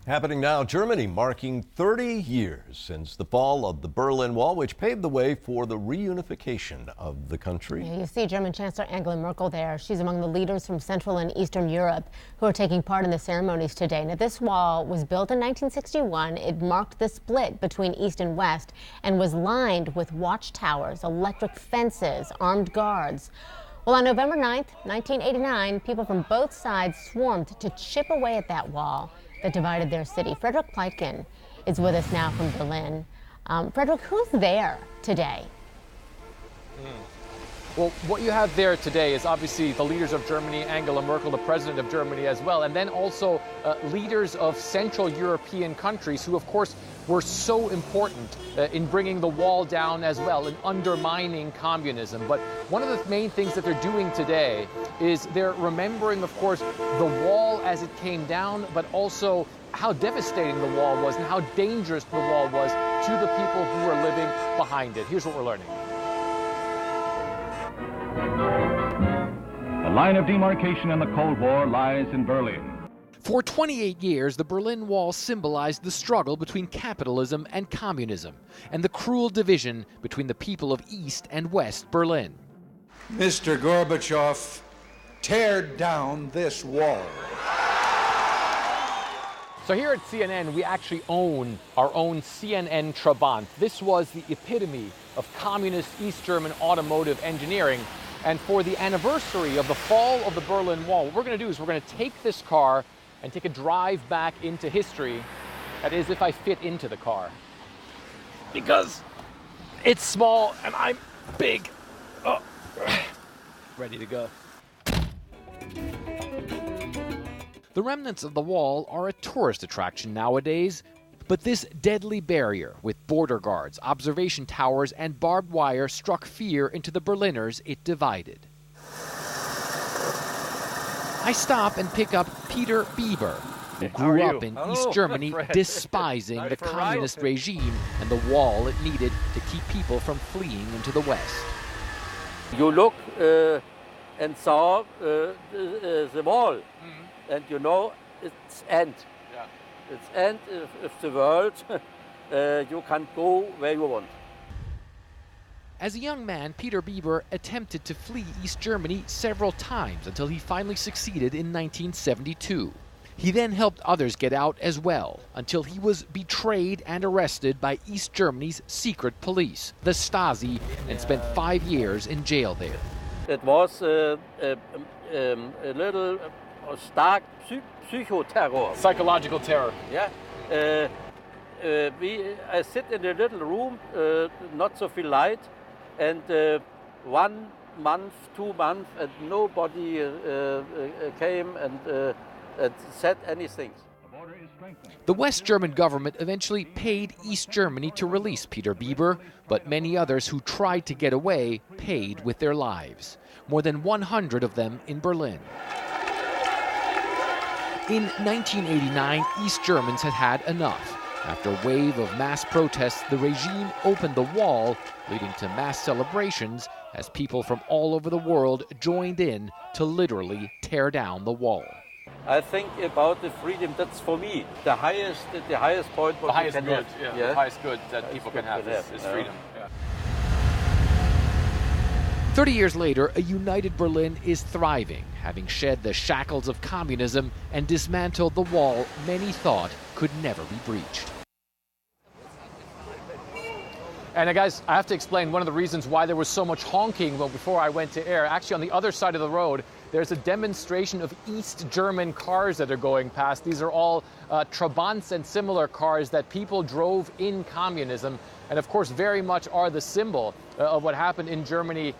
Happening now, Germany marking 30 years since the fall of the Berlin Wall, which paved the way for the reunification of the country. Yeah, you see German Chancellor Angela Merkel there. She's among the leaders from Central and Eastern Europe who are taking part in the ceremonies today. Now, this wall was built in 1961. It marked the split between East and West and was lined with watchtowers, electric fences, armed guards. Well, on November 9th, 1989, people from both sides swarmed to chip away at that wall that divided their city. Frederik Pleitgen is with us now from Berlin. Frederik, who's there today? Well, what you have there today is obviously the leaders of Germany, Angela Merkel, the president of Germany as well, and then also leaders of Central European countries who, of course, were so important in bringing the wall down as well and undermining communism. But one of the main things that they're doing today is they're remembering, of course, the wall as it came down, but also how devastating the wall was and how dangerous the wall was to the people who were living behind it. Here's what we're learning. The line of demarcation in the Cold War lies in Berlin. For 28 years, the Berlin Wall symbolized the struggle between capitalism and communism and the cruel division between the people of East and West Berlin. Mr. Gorbachev, tear down this wall. So here at CNN, we actually own our own CNN Trabant. This was the epitome of communist East German automotive engineering. And for the anniversary of the fall of the Berlin Wall, what we're going to do is we're going to take this car and take a drive back into history. That is, if I fit into the car. Because it's small and I'm big. Oh, ready to go. The remnants of the wall are a tourist attraction nowadays, but this deadly barrier with border guards, observation towers, and barbed wire struck fear into the Berliners it divided. I stop and pick up Peter Bieber, who grew up in East Germany despising the communist regime and the wall it needed to keep people from fleeing into the West. You look and saw the wall, and you know it's end. Yeah. It's end of the world. You can go where you want. As a young man, Peter Bieber attempted to flee East Germany several times until he finally succeeded in 1972. He then helped others get out as well, until he was betrayed and arrested by East Germany's secret police, the Stasi, and spent 5 years in jail there. It was a little stark psychoterror. Psychological terror. Yeah. I sit in a little room, not so viel light, and 1 month, 2 months, and nobody came and said anything. The West German government eventually paid East Germany to release Peter Bieber, but many others who tried to get away paid with their lives. More than 100 of them in Berlin. In 1989, East Germans had had enough. After a wave of mass protests, the regime opened the wall, leading to mass celebrations as people from all over the world joined in to literally tear down the wall. I think about the freedom, that's for me the highest point. The highest good, yeah. The highest good that people can have is freedom. Yeah. 30 years later, a united Berlin is thriving, having shed the shackles of communism and dismantled the wall many thought could never be breached. And guys, I have to explain one of the reasons why there was so much honking before I went to air. Actually, on the other side of the road, there's a demonstration of East German cars that are going past. These are all Trabants and similar cars that people drove in communism, and of course very much are the symbol of what happened in Germany,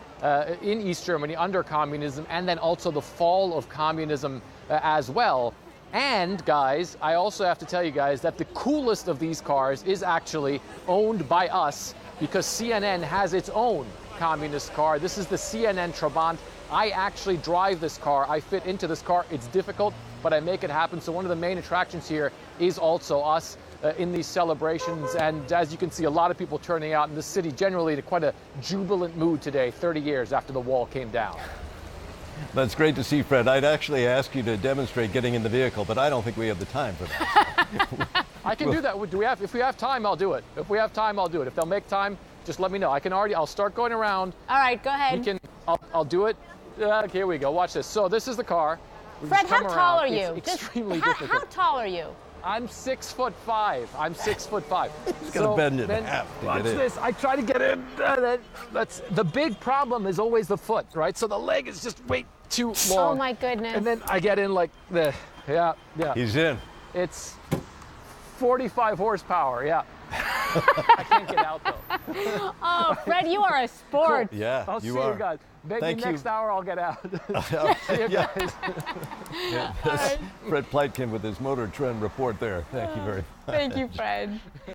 in East Germany under communism, and then also the fall of communism as well. And guys, I also have to tell you guys that the coolest of these cars is actually owned by us, because CNN has its own communist car. This is the CNN Trabant. I actually drive this car. I fit into this car. It's difficult, but I make it happen. So one of the main attractions here is also us in these celebrations. And as you can see, a lot of people turning out in the city, generally in quite a jubilant mood today, 30 years after the wall came down. That's great to see, Fred. I'd actually ask you to demonstrate getting in the vehicle, but I don't think we have the time for that. I can do that. If we have time, I'll do it. If we have time, I'll do it. If they'll make time, just let me know. I'll start going around. All right, go ahead. I'll do it. Here we go. Watch this. So this is the car. Fred, how tall are you? It's extremely difficult. How tall are you? I'm 6'5". I'm 6'5". He's gonna bend in half to watch get in. this. I try to get in. That's the big problem is always the foot, right? So the leg is just way too long. Oh my goodness. And then I get in like the, yeah. He's in. It's 45 horsepower, yeah. I can't get out though. Oh, Fred, you are a sport. Cool. Yeah, I'll see you are. you guys. Maybe Thank you. next hour I'll get out. See you Yeah. guys. Fred Pleitgen with his Motor Trend report there. Thank you very much. Thank you, Fred.